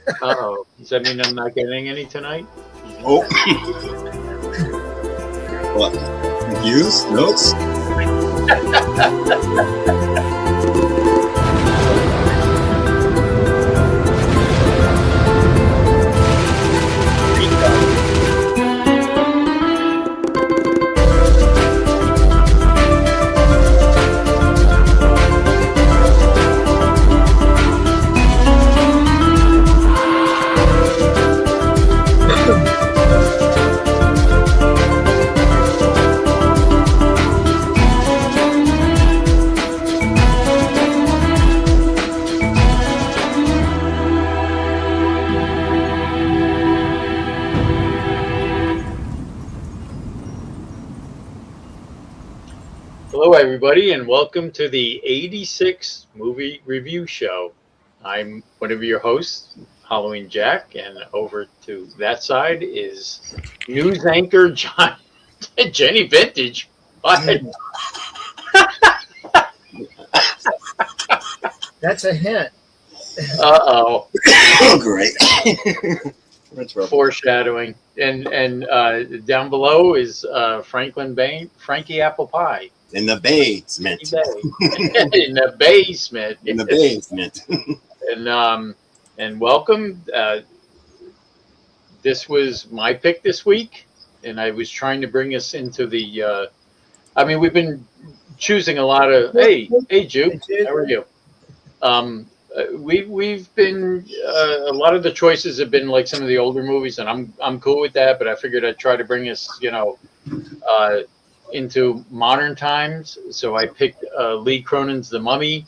Uh-oh. Does that mean I'm not getting any tonight? Oh. What? Confused? Notes? Hello, everybody, and welcome to the 86 Movie Review Show. I'm one of your hosts, Halloween Jack, and over to that side is news anchor John, Jenny Vintage. What? That's a hint. Uh-oh. Oh, great. Foreshadowing. And down below is Franklin Bain, Frankie Apple Pie. In the basement. In the basement. In the basement. And welcome. This was my pick this week, and I was trying to bring us into the. We've been choosing a lot of. Hey, Juke, how are you? We've been a lot of the choices have been like some of the older movies, and I'm cool with that. But I figured I'd try to bring us, into modern times. So I picked Lee Cronin's The Mummy,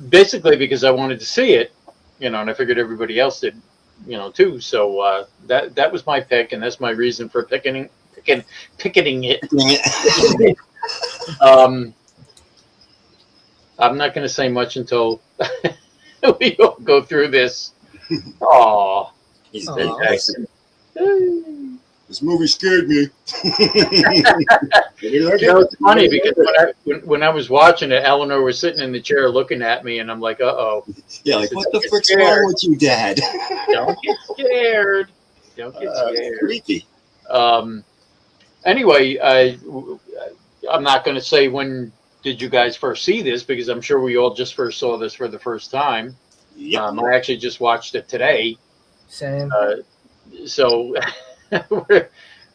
basically because I wanted to see it, and I figured everybody else did, too. So that was my pick, and that's my reason for picketing it. I'm not going to say much until we all go through this. Aww. He's fantastic. This movie scared me. It's funny because when I was watching it, Eleanor was sitting in the chair looking at me, and I'm like, "Uh-oh." Yeah, like, what the frick's wrong with you, Dad? Don't get scared. Don't get scared. Creepy. Anyway, I'm not going to say when did you guys first see this, because I'm sure we all just first saw this for the first time. Yep. I actually just watched it today. Same. So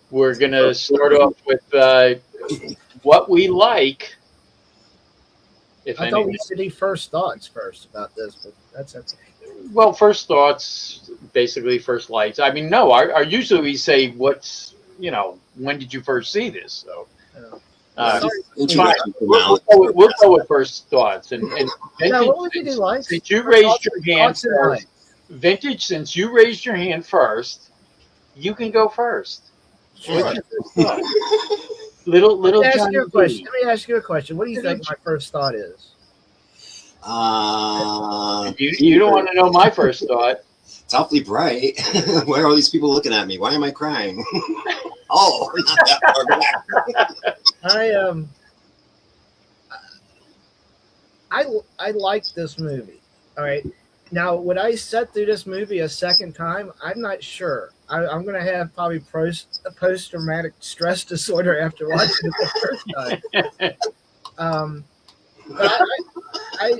we're going to start off with what we like. I thought we should do first thoughts first about this, but that's okay. Well, first thoughts, basically first lights. I mean, no, I usually we say when did you first see this? So we'll go with first thoughts. And now, what would you do, like? Since you raised your hand first, Vintage, since you raised your hand first, you can go first. Sure. Little Let me ask Johnny you a question. B. Let me ask you a question. What do you think my first thought is? You don't want to know my first thought. It's awfully bright. Why are all these people looking at me? Why am I crying? Oh, not that far back. I like this movie. All right. Now, would I sit through this movie a second time? I'm not sure. I'm going to have probably post-traumatic stress disorder after watching it the first time. But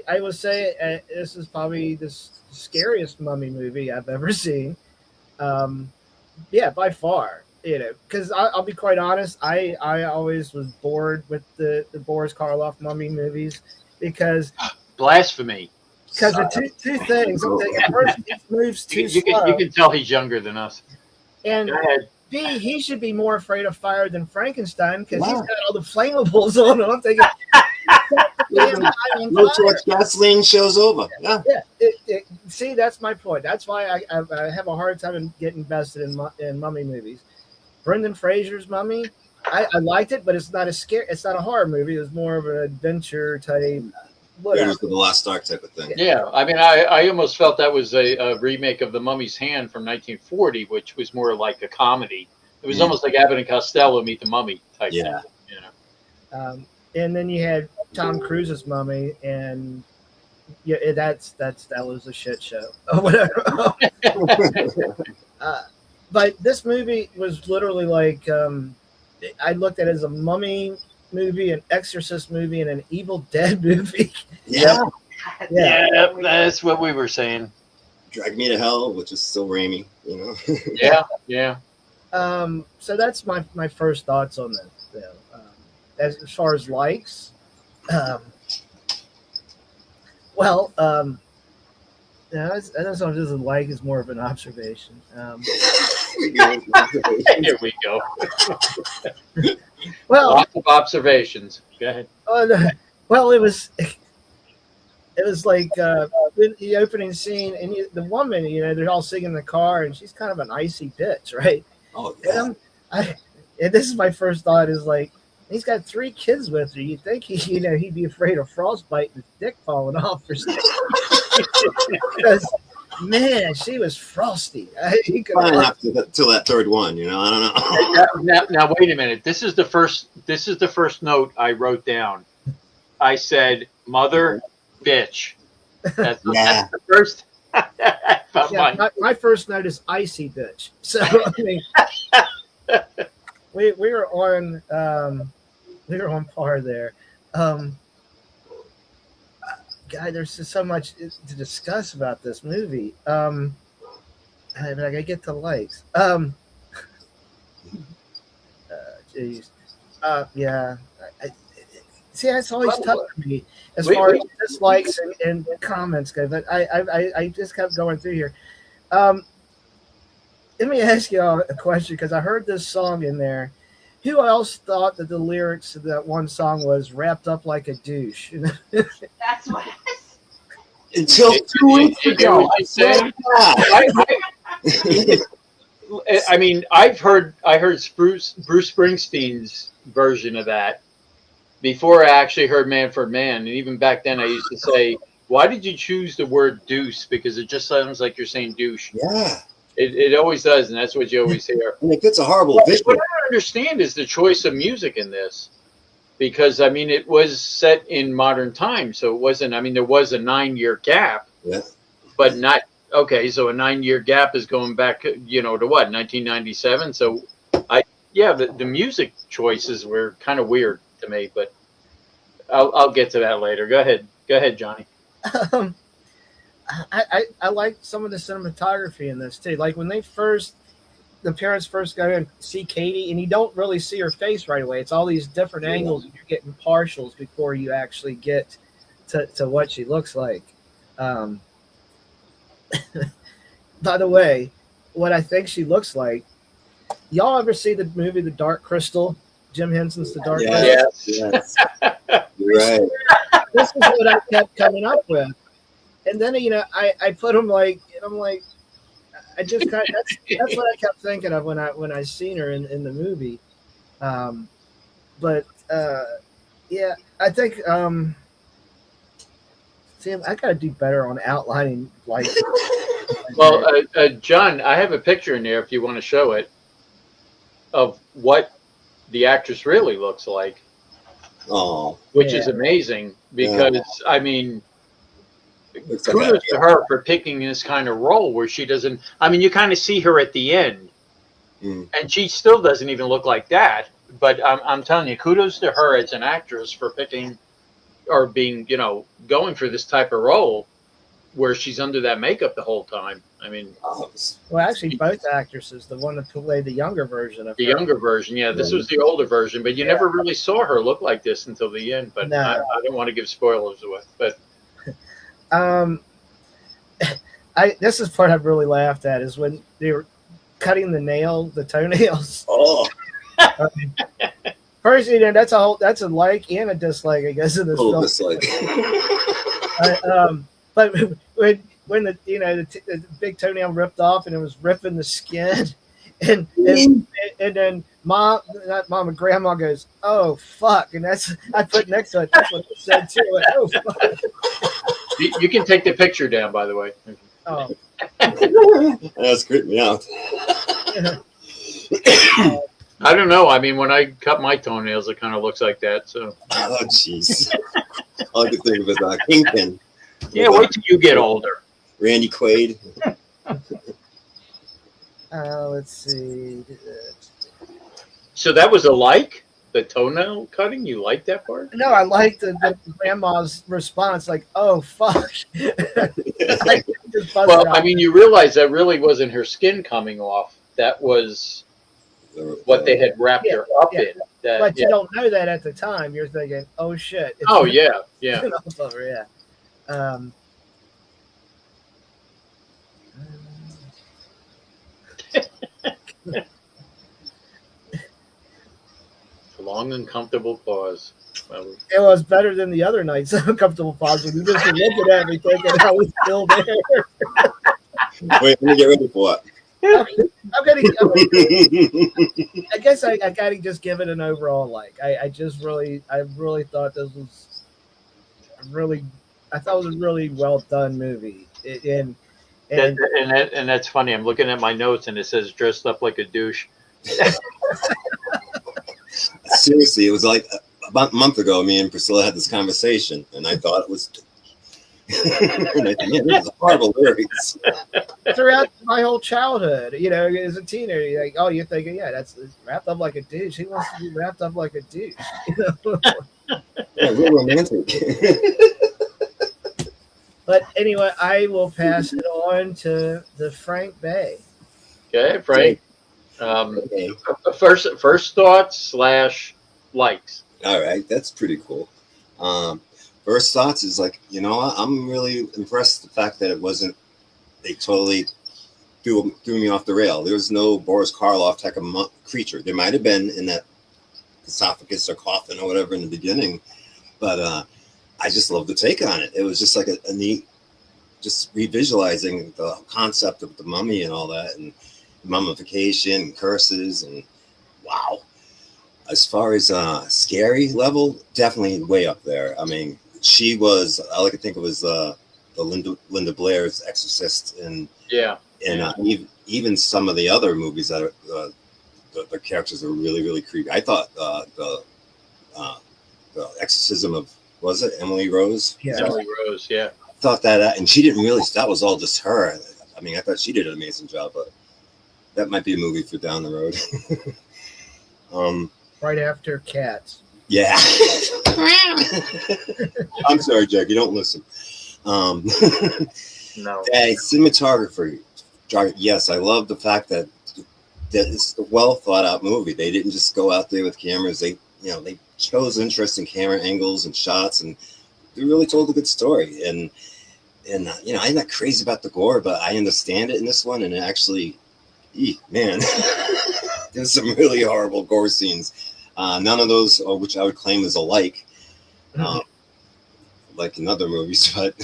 I will say this is probably the scariest mummy movie I've ever seen. Yeah, by far. Because I'll be quite honest, I always was bored with the Boris Karloff mummy movies because blasphemy. Because of two things. First, he moves too slow. You can tell he's younger than us. And B, he should be more afraid of fire than Frankenstein because he's got all the flammables on him. I'm thinking, no torch gasoline shows over. Yeah. See, that's my point. That's why I have a hard time getting invested in mummy movies. Brendan Fraser's Mummy, I liked it, but it's not a horror movie. It was more of an adventure type. Yeah, the Last Ark type of thing. Yeah, I mean, I almost felt that was a remake of The Mummy's Hand from 1940, which was more like a comedy. It was almost like Abbott and Costello meet the Mummy type thing. And then you had Tom Cruise's Mummy, and yeah, that was a shit show or whatever. But this movie was literally like I looked at it as a mummy movie, an exorcist movie, and an Evil Dead movie. Yeah. Yeah, that's what we were saying. Drag Me to Hell, which is still Raimi, you know. Yeah. So that's my first thoughts on this. You know, as far as likes, well, yeah, I don't know if this is a like, is more of an observation. Here we go. Well, Lots of observations. Go ahead. well, it was like the opening scene, and the woman, they're all singing in the car, and she's kind of an icy bitch, right? Oh, yeah. And this is my first thought is like, he's got 3 kids with her. You'd think he'd be afraid of frostbite and his dick falling off or something. Because, man, she was frosty. He could Probably have to till that third one, you know. I don't know. Now wait a minute. This is the first note I wrote down. I said, "Mother, bitch." That's the first. My first note is icy bitch. So I mean, we were on par there. God, there's just so much to discuss about this movie. I gotta get to likes. Jeez. Yeah. See, that's always tough for me as far as dislikes and comments go. But I just kept going through here. Let me ask you all a question, because I heard this song in there. Who else thought that the lyrics of that one song was wrapped up like a douche? That's what Until 2 weeks ago. I mean, I heard Bruce Springsteen's version of that before I actually heard Man for Man, and even back then I used to say, "Why did you choose the word deuce? Because it just sounds like you're saying douche." Yeah. It always does, and that's what you always hear. And it gets a horrible vision. What I don't understand is the choice of music in this, because I mean it was set in modern times, so it wasn't. I mean, there was a 9-year gap, but not okay. So a 9-year gap is going back, to what, 1997. So the music choices were kind of weird to me, but I'll get to that later. Go ahead, Johnny. I like some of the cinematography in this too. Like when the parents first go and see Katie, and you don't really see her face right away. It's all these different angles, and you're getting partials before you actually get to what she looks like. By the way, what I think she looks like. Y'all ever see the movie The Dark Crystal? Jim Henson's The Dark Crystal. Yes. You're right. This is what I kept coming up with. And then, I put them like, and I'm like, I just kind of, that's what I kept thinking of when I seen her in the movie. Yeah, I think, Sam, I got to do better on outlining. Like, well, John, I have a picture in there if you want to show it of what the actress really looks like. Oh, which is amazing because I mean, kudos to her for picking this kind of role where she doesn't. I mean, you kind of see her at the end, and she still doesn't even look like that. But I'm telling you, kudos to her as an actress for picking or being, going for this type of role where she's under that makeup the whole time. I mean, well, actually, both actresses, the one that played the younger version of the her. younger version, this was the older version, but you never really saw her look like this until the end. But No. I don't want to give spoilers away. But this is part I've really laughed at is when they were cutting the toenails. Oh, First, that's a like and a dislike, I guess, in this film. dislike. But when the big toenail ripped off and it was ripping the skin, and then grandma goes, "Oh fuck!" And I put next to it. That's what it said too. Like, oh fuck. You can take the picture down, by the way. Oh. That's creeping me out. I don't know. I mean, when I cut my toenails, it kind of looks like that. So. Oh jeez. All I could think of is Kingpin. Yeah, wait till you get older. Randy Quaid. Let's see. So that was a like? The toenail cutting? You like that part? No, I like the grandma's response, like, "Oh fuck." I just buzzed Well, out. I mean, you realize that really wasn't her skin coming off. That was what they had wrapped her up in. That, But you don't know that at the time. You're thinking, "Oh shit!" It's oh yeah, yeah. off of her, yeah. A long, uncomfortable pause. Well, It was better than the other nights. Uncomfortable pause when you just were looking at me, thinking I was still there. Wait, let me get ready for it. I'm gonna. I guess I gotta just give it an overall like. I really thought this was I thought it was a really well done movie. And that's funny. I'm looking at my notes and it says dressed up like a douche. Seriously, it was like about a month ago, me and Priscilla had this conversation, and I thought it was. And I think, yeah, this is horrible lyrics. throughout my whole childhood, as a teenager, you're like, oh, you're thinking, yeah, that's wrapped up like a douche. He wants to be wrapped up like a douche. Yeah, real romantic. But anyway, I will pass it on to the Frank Bay. Okay, Frank. Okay. First thoughts / likes. All right, that's pretty cool. First thoughts is like, I'm really impressed with the fact that it wasn't, they totally threw me off the rail. There was no Boris Karloff type of creature. There might have been in that esophagus or coffin or whatever in the beginning, but I just love the take on it. It was just like a neat, just revisualizing the concept of the mummy and all that, and mummification and curses, and wow. As far as scary level, definitely way up there. I mean, she was, I like to think it was the Linda Blair's Exorcist, and even some of the other movies that are, the characters are really, really creepy. I thought the Exorcism of, was it Emily Rose? Yeah. Emily Rose, yeah. I thought that, and she didn't really, that was all just her. I mean, I thought she did an amazing job, but that might be a movie for down the road. Right after Cats. Yeah. I'm sorry, Jack. You don't listen. No. Hey, cinematography. Yes, I love the fact that it's a well thought out movie. They didn't just go out there with cameras. They chose interesting camera angles and shots, and they really told a good story. And I'm not crazy about the gore, but I understand it in this one. And it actually, man, there's some really horrible gore scenes. None of those, which I would claim is alike, like in other movies, but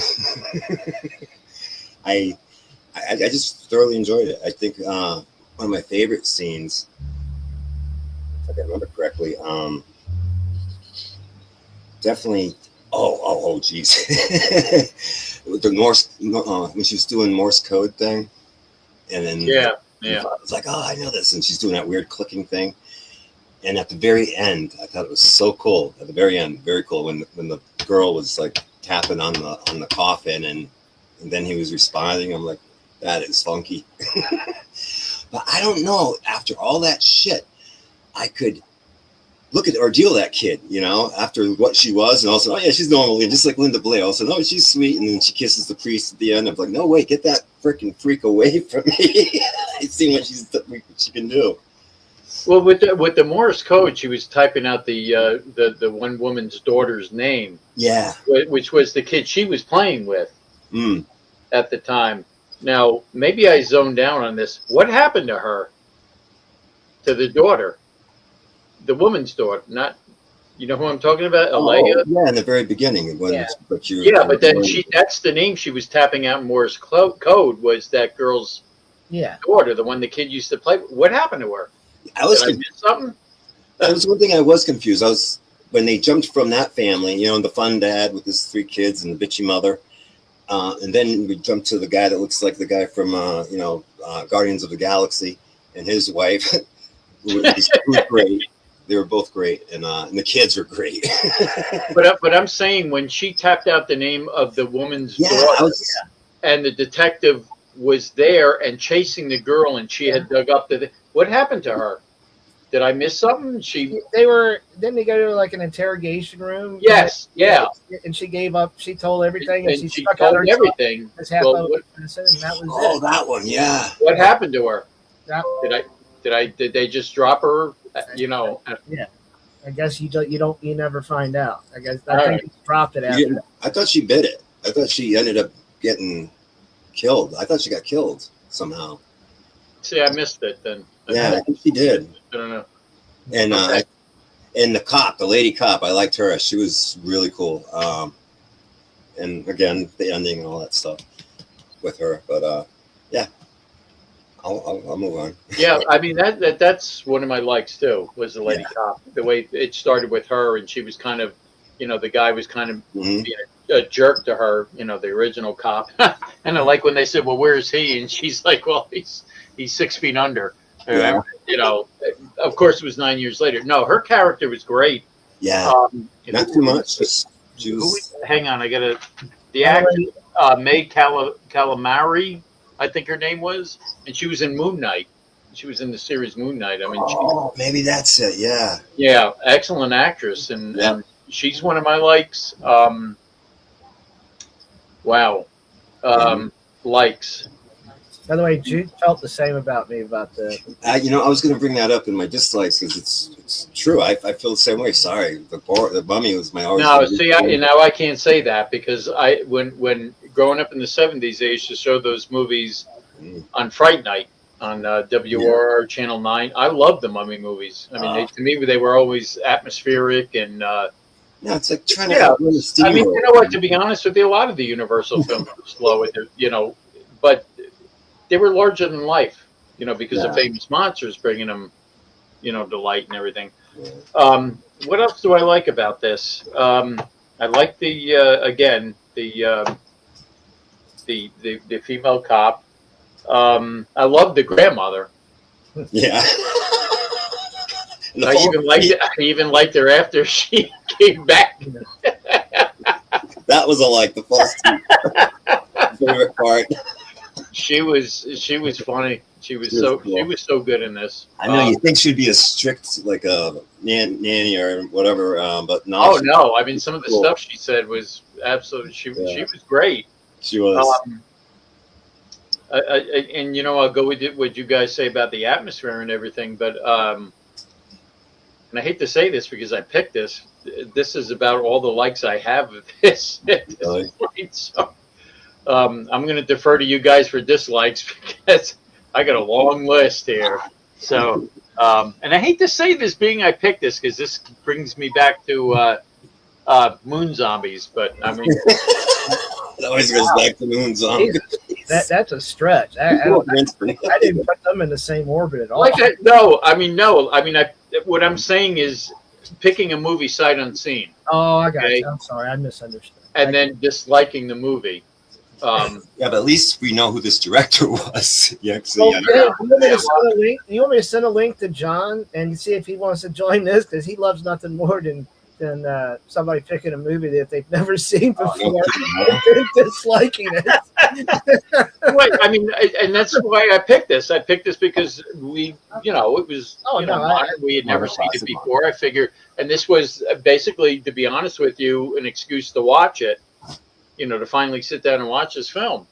I just thoroughly enjoyed it. I think one of my favorite scenes, if I can remember correctly, definitely. Oh, geez. The Morse, when she was doing Morse code thing, and then yeah, it's like, oh, I know this, and she's doing that weird clicking thing. And at the very end, I thought it was so cool. At the very end, very cool, when the girl was like tapping on the coffin, and then he was responding. I'm like, that is funky. But I don't know. After all that shit, I could look at or deal that kid, after what she was, and also, oh yeah, she's normal, and just like Linda Blair. Also, no, she's sweet, and then she kisses the priest at the end. I'm like, no, wait, get that freaking freak away from me. I've seen what she can do. Well, with the Morse code, she was typing out the one woman's daughter's name. Yeah. Which was the kid she was playing with at the time. Now, maybe I zoned down on this. What happened to her? To the daughter? The woman's daughter, not, you know who I'm talking about? Alea? Yeah, in the very beginning. But then that's the name she was tapping out in Morse code, was that girl's daughter, the one the kid used to play with. What happened to her? Did I miss something? That was one thing I was confused. When they jumped from that family, the fun dad with his 3 kids and the bitchy mother, and then we jumped to the guy that looks like the guy from Guardians of the Galaxy and his wife, who's great. they were both great, and the kids are great. But I'm saying when she tapped out the name of the woman's daughter, and the detective was there and chasing the girl, and she had dug up what happened to her? Did I miss something? Then they go to like an interrogation room. Yes, yeah. And she gave up. She told everything, and she told everything. Well, and that was it. That one, yeah. What happened to her? That, Did they just drop her? Yeah. I guess you never find out. I guess I think he dropped it after. I thought she bit it. I thought she ended up getting killed. I thought she got killed somehow. See, I missed it then. Yeah, I think she did. I don't know. And and the lady cop, I liked her. She was really cool. And again, the ending and all that stuff with her. But yeah, I'll move on. Yeah, I mean that's one of my likes too. Was the lady cop? The way it started with her, and she was kind of, the guy was kind of being a jerk to her. The original cop. And I like when they said, "Well, where is he?" And she's like, "Well, he's 6 feet under." Yeah. Of course, it was 9 years later. No, her character was great. Yeah, not too much. She was. Hang on, I got the actor May Calamari, I think her name was, and she was in Moon Knight. She was in the series Moon Knight. I mean, maybe that's it. Yeah. Yeah, excellent actress, and she's one of my likes. Wow, likes. By the way, Juke felt the same about me about the. I was going to bring that up in my dislikes because it's true. I feel the same way. Sorry, the Mummy was my always. No, see, now I can't say that because when growing up in the 70s, they used to show those movies on Fright Night on WRR Channel 9. I loved the Mummy movies. I mean, to me, they were always atmospheric and. No, it's like trying to. I mean, you know what? To be honest with you, a lot of the Universal films were slow with it, but. They were larger than life, because of famous monsters bringing them, to light and everything. What else do I like about this? I like the female cop. I love the grandmother. Yeah. I even liked her after she came back. That was the first favorite part. She was funny. She was so good in this. I know you think she'd be a strict like a nanny or whatever, but no. Oh no! I mean, some of the stuff she said was absolutely. She was great. She was. And I'll go with what you guys say about the atmosphere and everything, but and I hate to say this because I picked this. This is about all the likes I have of this at this point. So. I'm going to defer to you guys for dislikes because I got a long list here. So, and I hate to say this being I picked this because this brings me back to Moon Zombies, but I mean, it always goes back to Moon Zombies. That's a stretch. I didn't put them in the same orbit at all. No. I mean, what I'm saying is picking a movie sight unseen. Oh, I got you. I'm sorry, I misunderstood. And then disliking the movie. Yeah, but at least we know who this director was. You want me to send a link to John and see if he wants to join this because he loves nothing more than somebody picking a movie that they've never seen before and disliking it. Right. I mean, and that's why I picked this. I picked this because it was we had never seen it before. I figured, and this was basically, to be honest with you, an excuse to watch it. To finally sit down and watch this film.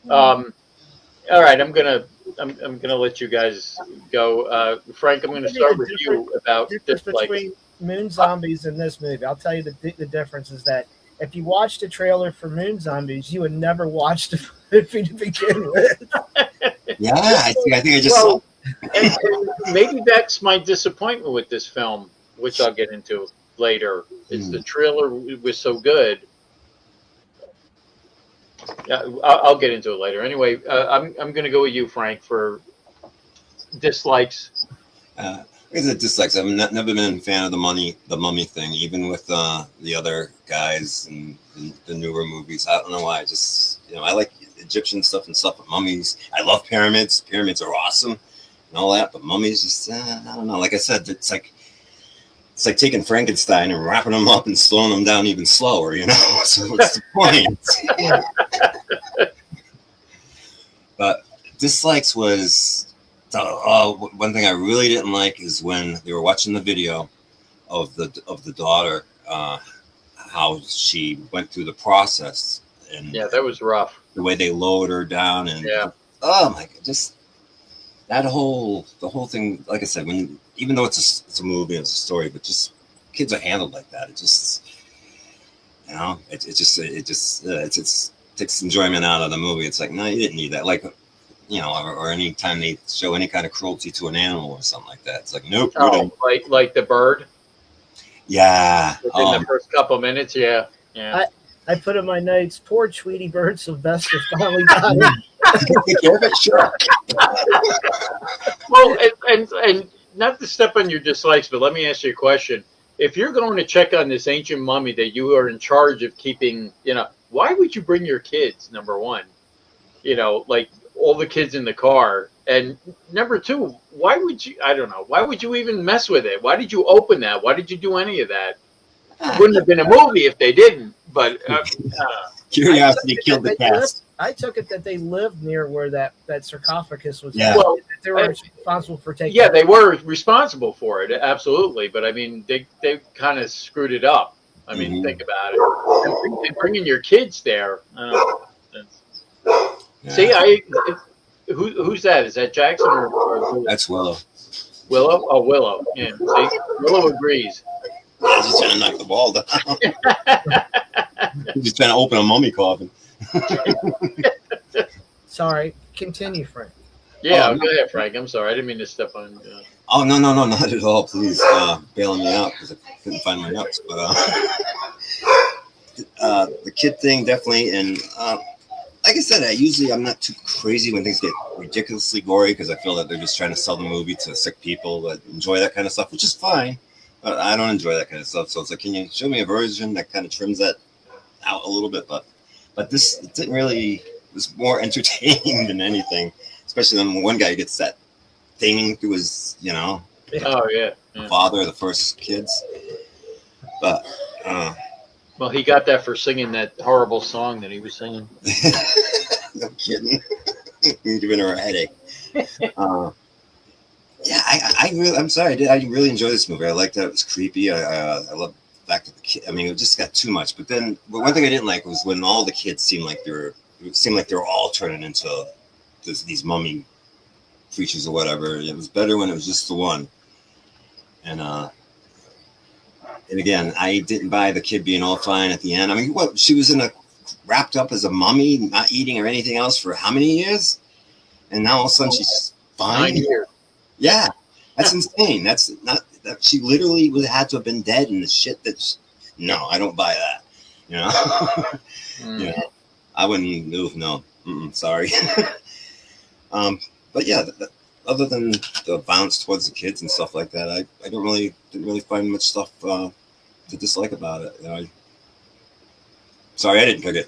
All right, I'm gonna let you guys go. Frank, I'm gonna start with you about the difference between Moon Zombies and this movie. I'll tell you the difference is that if you watched the trailer for Moon Zombies, you would never watch the movie to begin with. Yeah, I think I just saw. And maybe that's my disappointment with this film, which I'll get into later. Is the trailer was so good. Yeah, I'll get into it later. Anyway, I'm going to go with you, Frank, for dislikes. Dislikes. I've never been a fan of the Mummy thing, even with the other guys and the newer movies. I don't know why. I like Egyptian stuff and stuff with mummies. I love pyramids. Pyramids are awesome and all that, but mummies just I don't know. Like I said, it's like it's like taking Frankenstein and wrapping him up and slowing him down even slower, you know. So what's the point? But dislikes was one thing I really didn't like is when they were watching the video of the daughter, how she went through the process, and that was rough. The way they lowered her down, and oh my god, just the whole thing. Like I said, even though it's a movie, it's a story, but just kids are handled like that. It just, you know, it takes enjoyment out of the movie. It's like, no, you didn't need that. Like, you know, or any time they show any kind of cruelty to an animal or something like that, it's like, nope. Oh, like the bird. Yeah. Within the first couple of minutes, yeah. I put in my notes, poor Tweety Bird Sylvester finally got it. Sure. Well, and not to step on your dislikes, but let me ask you a question. If you're going to check on this ancient mummy that you are in charge of keeping, you know, why would you bring your kids, number one? You know, like all the kids in the car. And number two, why would you, I don't know, why would you even mess with it? Why did you open that? Why did you do any of that? It wouldn't have been a movie if they didn't, but curiosity killed the cast. I took it that they lived near where that sarcophagus was. Yeah. Well, they were responsible for taking. Yeah, they were responsible for it, absolutely. But I mean, they kind of screwed it up. I mean, think about it. And bringing your kids there. See, who's that? Is that Jackson or that's Willow? Willow? Oh, Willow. Yeah. See, Willow agrees. He's just trying to knock the ball down. He's just trying to open a mummy coffin. Sorry, continue, Frank. Yeah, go ahead, Frank. I'm sorry. I didn't mean to step on. Oh, no, not at all. Please, bailing me out because I couldn't find my notes. But the kid thing, definitely. And like I said, I'm not too crazy when things get ridiculously gory because I feel that they're just trying to sell the movie to sick people that enjoy that kind of stuff, which is fine. But I don't enjoy that kind of stuff. So it's like, can you show me a version that kind of trims that out a little bit? But this didn't really, it was more entertaining than anything, especially when one guy gets that thing through his, you know, father of the first kids. But, well, he got that for singing that horrible song that he was singing. No kidding. Giving her a headache. Yeah, I'm sorry. I really enjoyed this movie. I liked that it was creepy. I love the fact that the kid. I mean, it just got too much. But then, one thing I didn't like was when all the kids seemed like they were all turning into these mummy creatures or whatever. It was better when it was just the one. And again, I didn't buy the kid being all fine at the end. I mean, what? She was wrapped up as a mummy, not eating or anything else for how many years? And now all of a sudden she's fine. 9 years. Yeah, that's insane. That's not that she literally had to have been dead in the shit that. No, I don't buy that. You know, you know, I wouldn't move. No, sorry. But yeah, other than the violence towards the kids and stuff like that, I didn't really find much stuff to dislike about it. You know, sorry, I didn't pick it.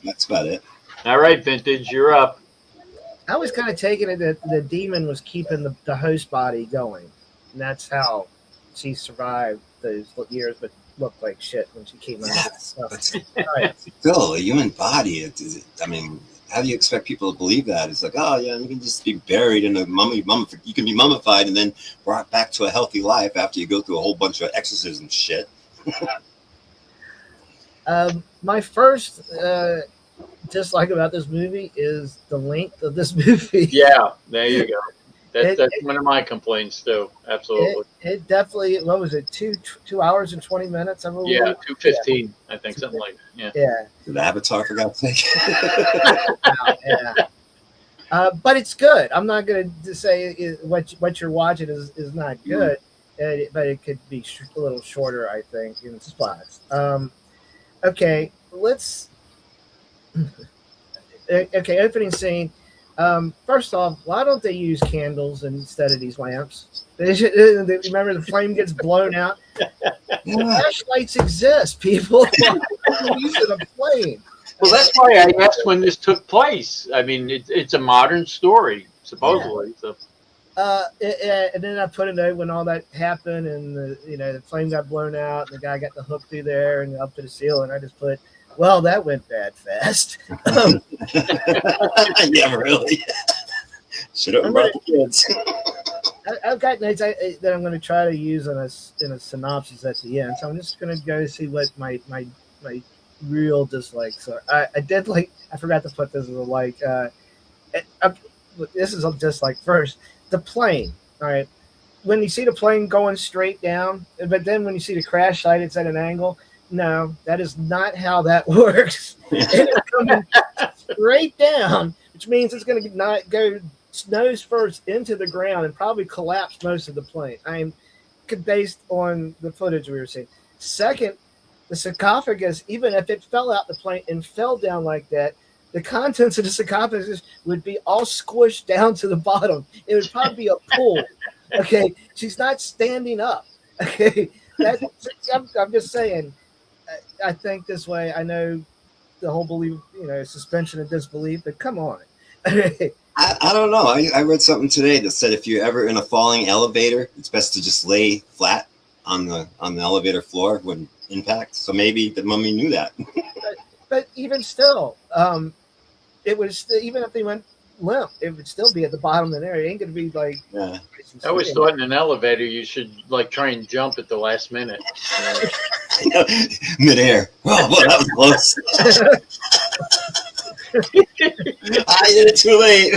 That's about it. All right, Vintage, you're up. I was kind of taking it that the demon was keeping the host body going, and that's how she survived those years, but looked like shit when she came out. Yes, but still, a human body. I mean, how do you expect people to believe that? It's like, oh yeah, you can just be buried in a mummy. You can be mummified and then brought back to a healthy life after you go through a whole bunch of exorcism shit. My first dislike about this movie is the length of this movie. Yeah, there you go. That's one of my complaints too. Absolutely. It definitely. What was it? 2 hours and 20 minutes. I believe. Yeah, 2:15. I think something like that. Yeah. The Avatar, for God's sake. Yeah. But it's good. I'm not going to say what you're watching is not good, but it could be a little shorter, I think, in spots. Okay, let's. Okay, opening scene. First off, why don't they use candles instead of these lamps? Remember, the flame gets blown out. Flashlights exist, people. Using a flame. Well, that's why I asked when this took place. I mean, it's a modern story, supposedly. Yeah. And then I put a note when all that happened, and the flame got blown out, and the guy got the hook through there and up to the ceiling. I just put, well, that went bad fast. Yeah, really. Should have brought the kids. I've got notes that I'm going to try to use in a synopsis at the end. So I'm just going to go see what my real dislikes are. I did like. I forgot to put this as a like. This is a dislike first. The plane. All right. When you see the plane going straight down, but then when you see the crash site, it's at an angle. No, that is not how that works. It's coming straight down, which means it's going to not go nose first into the ground and probably collapse most of the plane. I'm based on the footage we were seeing. Second, the sarcophagus, even if it fell out the plane and fell down like that, the contents of the sarcophagus would be all squished down to the bottom. It would probably be a pool. Okay, she's not standing up. Okay, I'm just saying. I think this way. I know the whole belief, suspension of disbelief, but come on. I don't know. I read something today that said if you're ever in a falling elevator, it's best to just lay flat on the elevator floor when impact. So maybe the mummy knew that. But even still, it was even if they went limp, it would still be at the bottom of there. It ain't going to be like. Yeah. I always thought in an elevator you should try and jump at the last minute. Midair. Oh, well, that was close. I did it too late.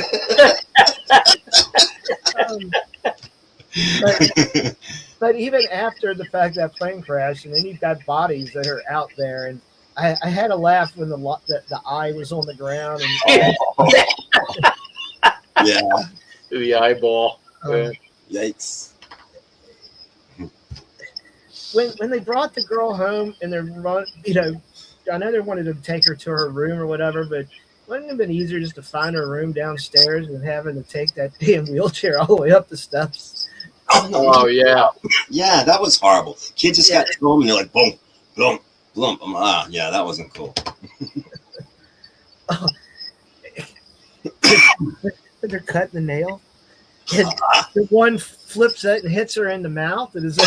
But even after the fact that plane crashed, and then you've got bodies that are out there, and I had a laugh when the eye was on the ground. And, yeah. The eyeball. Yikes. When they brought the girl home and they're I know they wanted to take her to her room or whatever, but wouldn't it have been easier just to find her room downstairs than having to take that damn wheelchair all the way up the steps? Oh, yeah. Yeah, that was horrible. Kid just got home and they're like, boom, boom, boom. Yeah, that wasn't cool. They're cutting the nail. And the one flips it and hits her in the mouth. And is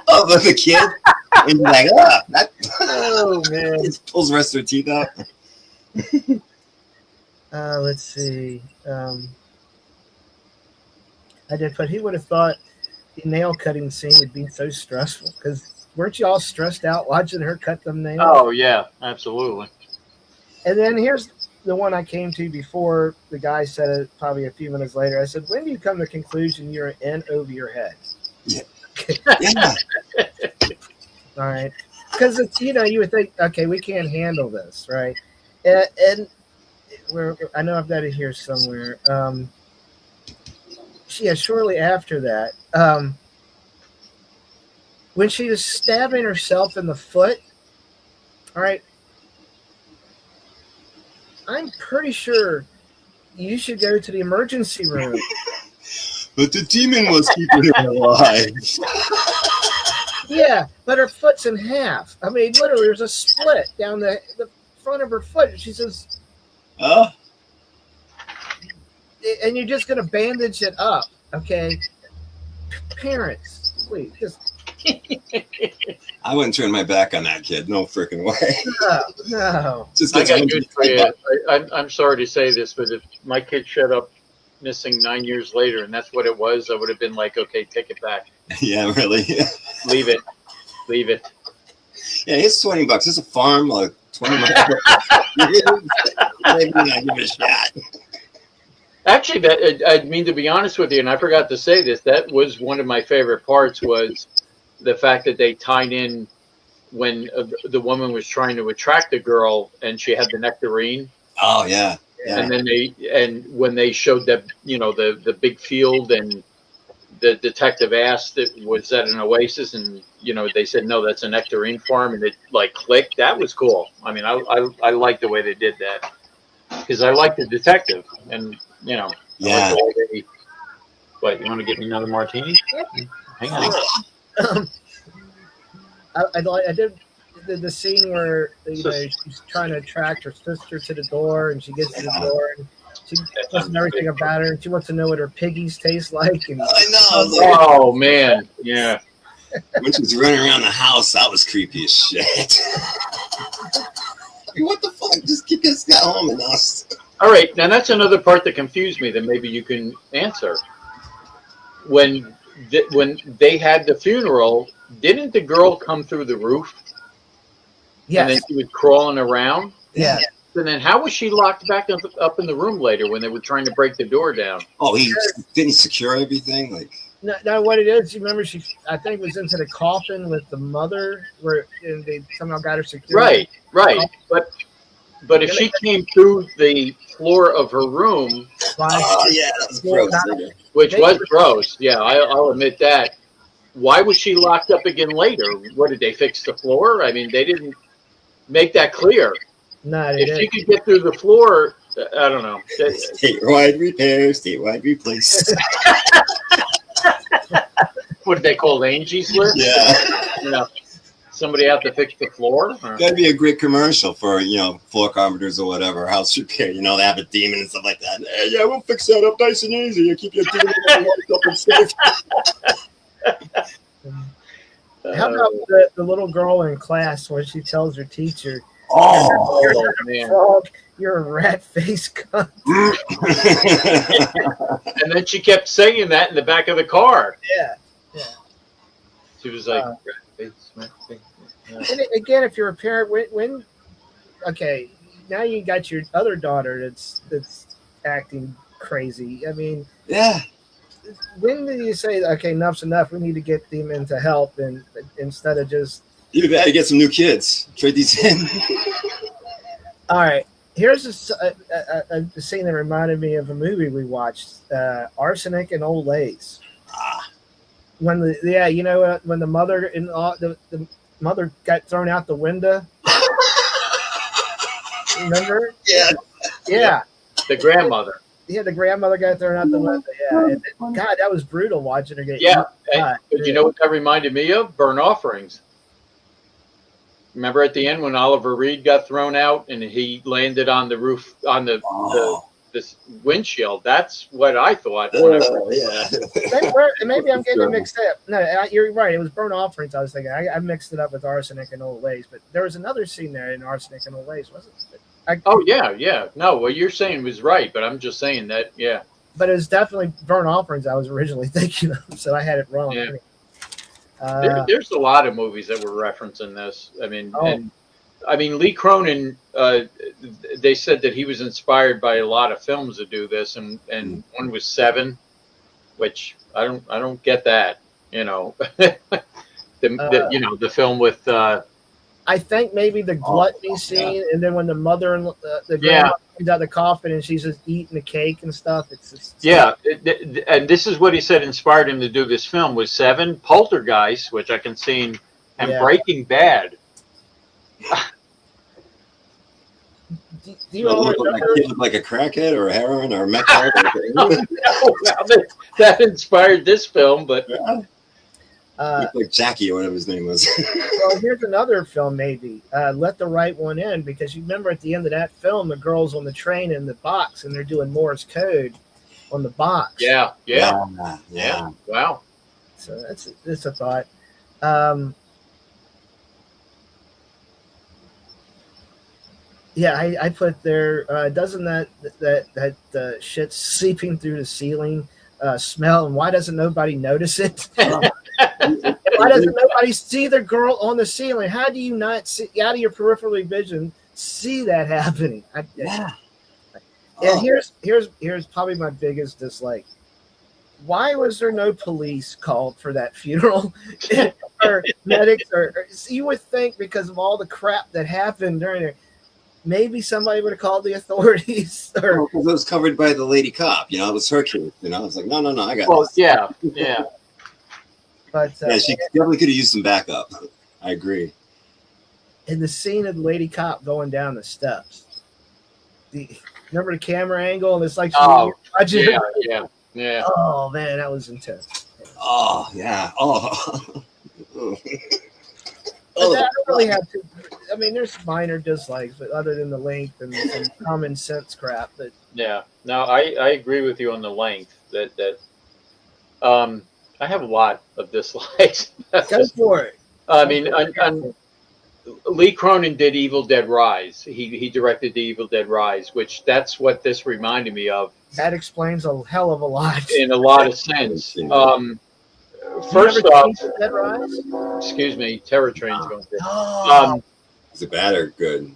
oh, but the kid? And you're like, oh, man. It pulls the rest of her teeth out. Let's see. I did, but he would have thought the nail cutting scene would be so stressful because weren't you all stressed out watching her cut them nails? Oh, yeah, absolutely. And then here's the one I came to before the guy said it probably a few minutes later. I said, when do you come to the conclusion you're in over your head? Yeah. Yeah. All right. Because it's, you would think, okay, we can't handle this, right? And I know I've got it here somewhere. Shortly after that, when she was stabbing herself in the foot, all right, I'm pretty sure you should go to the emergency room. But the demon was keeping her alive. Yeah, but her foot's in half. I mean, literally, there's a split down the front of her foot. And she says, and you're just going to bandage it up, okay? Parents, please, just... I wouldn't turn my back on that kid. No freaking way. No. Just I got good for you. I'm sorry to say this, but if my kid showed up missing 9 years later and that's what it was, I would have been like, okay, take it back. Yeah, really. Leave it. Yeah, it's $20. It's a farm, like 20 miles. Maybe not give it a shot. Actually, I mean, to be honest with you, and I forgot to say this, that was one of my favorite parts was the fact that they tied in when the woman was trying to attract the girl and she had the nectarine. Oh, yeah. And then when they showed that, the big field and the detective asked, was that an oasis? And, they said, no, that's a nectarine farm. And it clicked. That was cool. I mean, I like the way they did that because I like the detective and, Yeah. What, you want to get me another martini? Hang on. I did the scene where she's trying to attract her sister to the door, and she gets to the door, and She doesn't know everything about her, and she wants to know what her piggies taste like. And I know. Like, Oh man, yeah. when she was running around the house, that was creepy as shit. What the fuck? Just get this guy home and us. All right, now that's another part that confused me that maybe you can answer. When they had the funeral, didn't the girl come through the roof? And then yes, she was crawling around? yeah. And then how was she locked back up in the room later when they were trying to break the door down? Oh, he didn't secure everything. Like, No, what it is, you remember she, I think, was into the coffin with the mother, where and they somehow got her secured. Right. But if she came through the floor of her room, oh yeah, that was gross. which was gross, yeah, I'll admit that. Why was she locked up again later? What, did they fix the floor? I mean, they didn't make that clear. No, they If didn't. she could get through the floor, I don't know. Statewide repair, statewide replace. What did they call Angie's List? Yeah. You know, somebody out to fix the floor? Or? That'd be a great commercial for, floor carpenters or whatever, house repair. They have a demon and stuff like that. Hey, yeah, we'll fix that up nice and easy. You keep your demon up and safe. How about the little girl in class when she tells her teacher, Oh, man. "Frog, you're a rat face cunt." And then she kept saying that in the back of the car. Yeah. She was like, And again, if you're a parent, when okay, now you got your other daughter that's acting crazy. I mean, Yeah. when do you say, okay, enough's enough? We need to get them into help, and instead of just You better get some new kids. Trade these in. all right. Here's a scene that reminded me of a movie we watched, Arsenic and Old Lace. When when the mother the mother got thrown out the window. Remember? Yeah. the grandmother. Yeah, the grandmother got thrown out the window. Yeah, and God, that was brutal watching her get. Yeah, God, but you know what that reminded me of? Burnt Offerings. Remember at the end when Oliver Reed got thrown out and he landed on the roof on this windshield? That's what I thought. Yeah. Maybe I'm getting it mixed up. No, you're right. It was Burnt Offerings. I was thinking. I mixed it up with Arsenic and Old Lace, but there was another scene there in Arsenic and Old Lace, wasn't it? Oh yeah. No, what you're saying was right, but I'm just saying that But it was definitely Burnt Offerings I was originally thinking of, so I had it wrong. Yeah. There's a lot of movies that were referencing this. I mean, Lee Cronin. They said that he was inspired by a lot of films to do this, and one was Seven, which I don't get that. The film with. I think maybe the gluttony scene, and then when the mother and the grandma comes out of the coffin and she's just eating the cake and stuff. And this is what he said inspired him to do this film was Seven, Poltergeist, which I can see, and Breaking Bad. Do you all remember? Look like a crackhead or a heroin or a meth. That inspired this film, but. Like Jackie or whatever his name was. Well, here's another film, maybe. Let the Right One In, because you remember at the end of that film, the girl's on the train in the box, and they're doing Morse code on the box. Yeah. Wow. So that's a thought. I put there. Doesn't that shit seeping through the ceiling smell? And why doesn't nobody notice it? Why doesn't nobody see the girl on the ceiling? How do you not see out of your peripheral vision see that happening? And here's probably my biggest dislike. Why was there no police called for that funeral or medics? Or you would think because of all the crap that happened during it, maybe somebody would have called the authorities. Or because it was covered by the lady cop. It was her case. It's like no, I got. Well, this. yeah. But she definitely could have used some backup. I agree. In the scene of the lady cop going down the steps, remember the camera angle, and it's like yeah. Oh man, that was intense. Oh yeah. Oh. I don't really have to. I mean, there's minor dislikes, but other than the length and some common sense crap. But Yeah. No, I agree with you on the length. I have a lot of dislikes. go for it. I mean, Lee Cronin did Evil Dead Rise. He directed the Evil Dead Rise, which that's what this reminded me of That explains a hell of a lot. in a lot of sense. First First off, Dead Rise? excuse me, Terror Train's going through. Oh, Is it bad or good?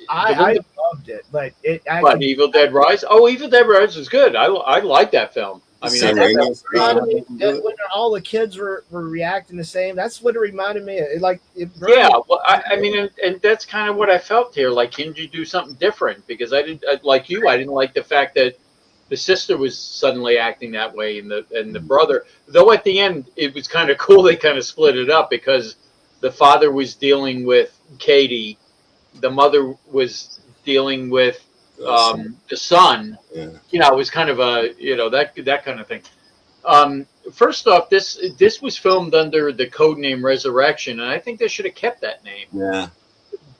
I loved it, but But Evil Dead Rise? Oh, Evil Dead Rise is good. I like that film. I mean, Sam I thought that Raimi was is great. great. when all the kids were reacting the same, that's what it reminded me of. Yeah, well, I mean, and that's kind of what I felt here. Like, can you do something different? Because I didn't like the fact that the sister was suddenly acting that way, and the brother. Though at the end, it was kind of cool. They kind of split it up because the father was dealing with Katie, the mother was dealing with the son. Yeah. You know, it was kind of a that kind of thing. First off, this was filmed under the code name Resurrection, and I think they should have kept that name. Yeah.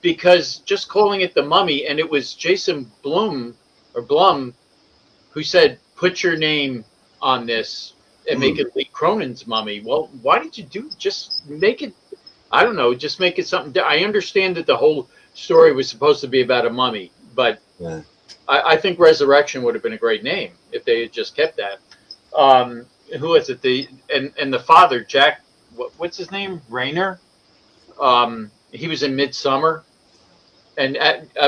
Because just calling it the Mummy, and it was Jason Blum who said, "Put your name on this and make it Lee Cronin's Mummy." Well, why did you just make it? I don't know, just make it something. I understand that the whole story was supposed to be about a mummy, but Yeah. I think Resurrection would have been a great name if they had just kept that. Who is it? And the father, Jack, what's his name? Rayner. He was in Midsummer, and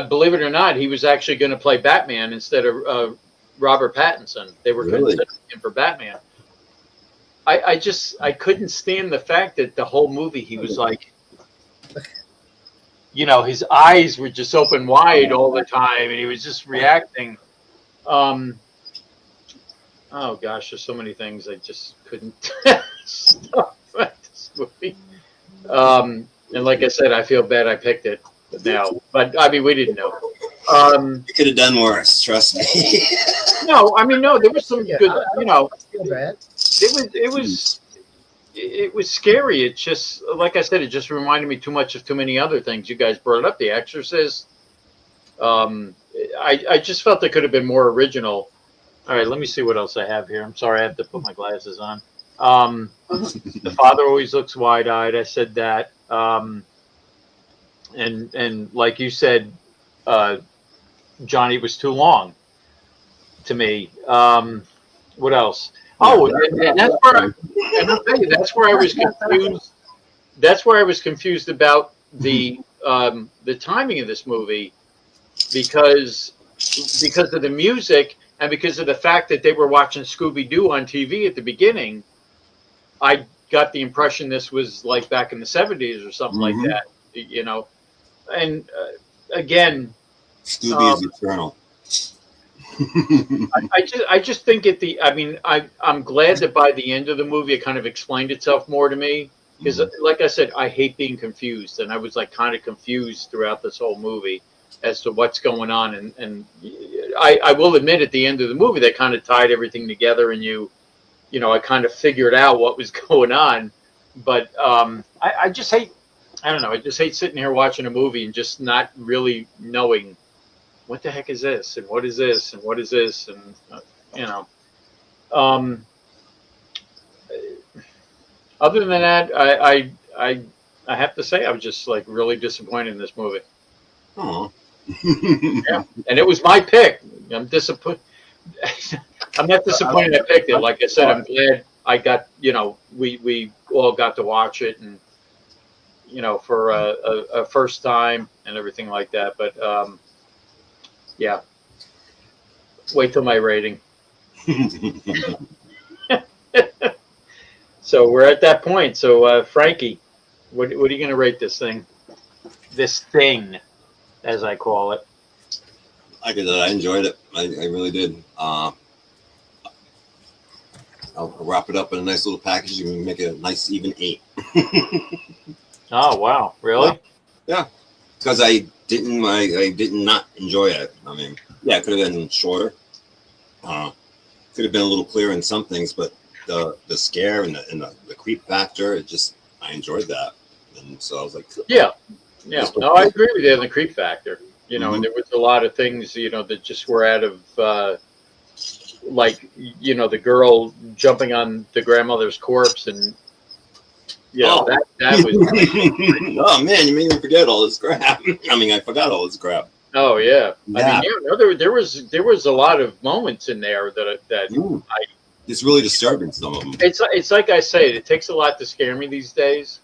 believe it or not, he was actually going to play Batman instead of Robert Pattinson. They were Really? considering him for Batman. I couldn't stand the fact that the whole movie he was like, his eyes were just open wide all the time, and he was just reacting. Oh gosh, there's so many things I just couldn't stop at this movie. And like I said, I feel bad I picked it now, but I mean, we didn't know. You could have done worse, trust me. No, I mean, no, there was some good, I feel bad. It was scary. It just, like I said, it just reminded me too much of too many other things. You guys brought up The Exorcist. I just felt it could have been more original. All right, let me see what else I have here. I'm sorry, I have to put my glasses on. The father always looks wide-eyed. I said that. And like you said, Johnny was too long to me. What else? Oh, and that's where and I'll tell you, that's where I was confused. That's where I was confused about the timing of this movie, because of the music and because of the fact that they were watching Scooby-Doo on TV at the beginning. I got the impression this was like back in the 70s or something like that, And again, Scooby is eternal. I just think I'm glad that by the end of the movie it kind of explained itself more to me, because like I said, I hate being confused, and I was like kind of confused throughout this whole movie as to what's going on, and I will admit at the end of the movie they kind of tied everything together, and I kind of figured out what was going on, but I just hate, I don't know, I just hate sitting here watching a movie and just not really knowing what the heck is this, and what is this, and what is this, and other than that, I have to say I was just like really disappointed in this movie. Oh. Yeah, and it was my pick. I'm disappointed. I'm not disappointed I picked it. Like I said, I'm glad I got. We all got to watch it, and for a first time and everything like that. But yeah, wait till my rating. So we're at that point. So Frankie, what are you going to rate this thing? This thing, as I call it. Like I said, I enjoyed it. I really did. I'll wrap it up in a nice little package and make it a nice even 8. Oh wow! Really? Yeah. Because I did not enjoy it. I mean, yeah, it could have been shorter. Could have been a little clearer in some things, but the scare and the creep factor, I enjoyed that, and so I was like, yeah. Yeah, no, I agree with you on the creep factor. And there was a lot of things, that just were out of, like, the girl jumping on the grandmother's corpse, and that was. Oh man, you made me forget all this crap. I mean, I forgot all this crap. Oh yeah. Yeah. I mean, there was a lot of moments in there that it's really disturbing. Some of them. It's like I say, it takes a lot to scare me these days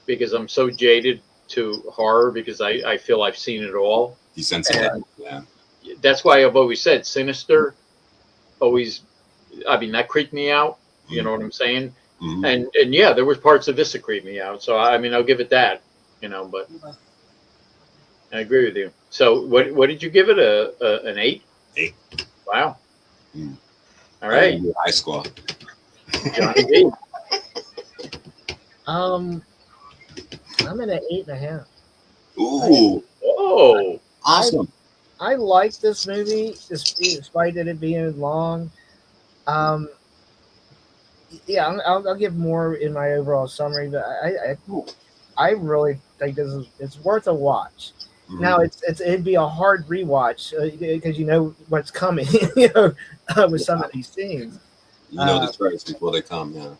because I'm so jaded to horror because I feel I've seen it all. Desensitized. Yeah. That's why I've always said Sinister. Always, I mean, that creeped me out. You know what I'm saying? Mm-hmm. And yeah, there was parts of this that creeped me out. So I mean, I'll give it that. But I agree with you. So what did you give it? An 8? 8. Wow. All right. High score. Johnny B. I'm at an 8.5. Ooh. Oh. Awesome. I like this movie, despite it being long. Yeah, I'll give more in my overall summary, but I really think it's worth a watch. Mm-hmm. Now it'd be a hard rewatch because you know what's coming, with some of these scenes. You know the threats before they come. Yeah.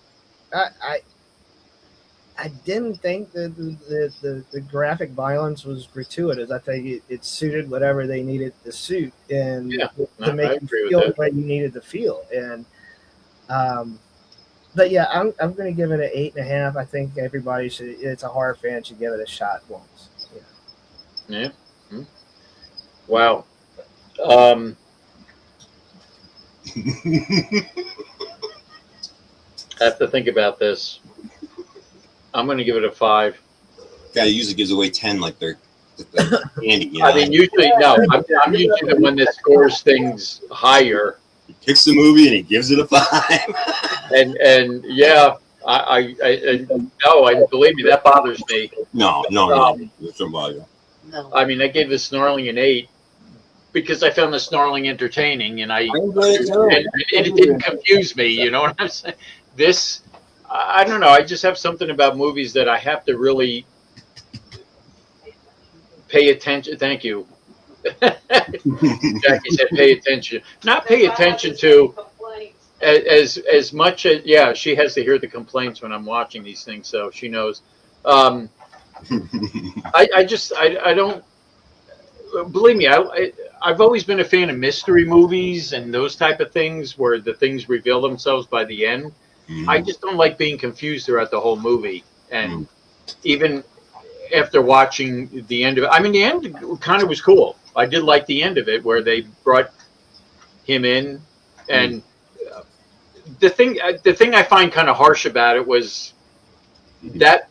I didn't think that the graphic violence was gratuitous. I think it suited whatever they needed to suit and to make you feel the way you needed to feel. And but yeah, I'm going to give it an 8.5. I think everybody should. It's a horror fan should give it a shot once. Yeah. Mm-hmm. Wow. I have to think about this. I'm going to give it a 5. Guy usually gives away 10 like they're candy. I mean, usually no. I'm usually the one that scores things higher. He picks the movie and he gives it a 5. and yeah, I no, and believe me, that bothers me. No. It's don't bother you. No. I mean, I gave the Snarling an 8 because I found the Snarling entertaining, and it didn't confuse me. You know what I'm saying? This. I don't know. I just have something about movies that I have to really pay attention. Thank you. Jackie said pay attention. Not pay attention to as much as, she has to hear the complaints when I'm watching these things, so she knows. I don't, believe me, I've always been a fan of mystery movies and those type of things where the things reveal themselves by the end. I just don't like being confused throughout the whole movie. And even after watching the end of it, I mean, the end kind of was cool. I did like the end of it where they brought him in. And the thing I find kind of harsh about it was that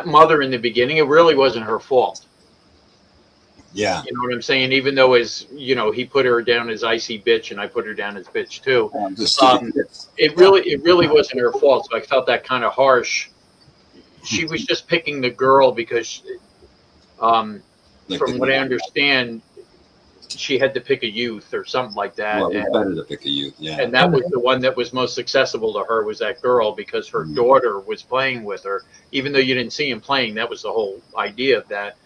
mother in the beginning, it really wasn't her fault. Yeah. You know what I'm saying? Even though he put her down as icy bitch and I put her down as bitch too. It really wasn't her fault. So I felt that kind of harsh. She was just picking the girl because, from what I understand, she had to pick a youth or something like that. Well, it's better to pick a youth, yeah. And that was the one that was most accessible to her was that girl because her daughter was playing with her. Even though you didn't see him playing, that was the whole idea of that.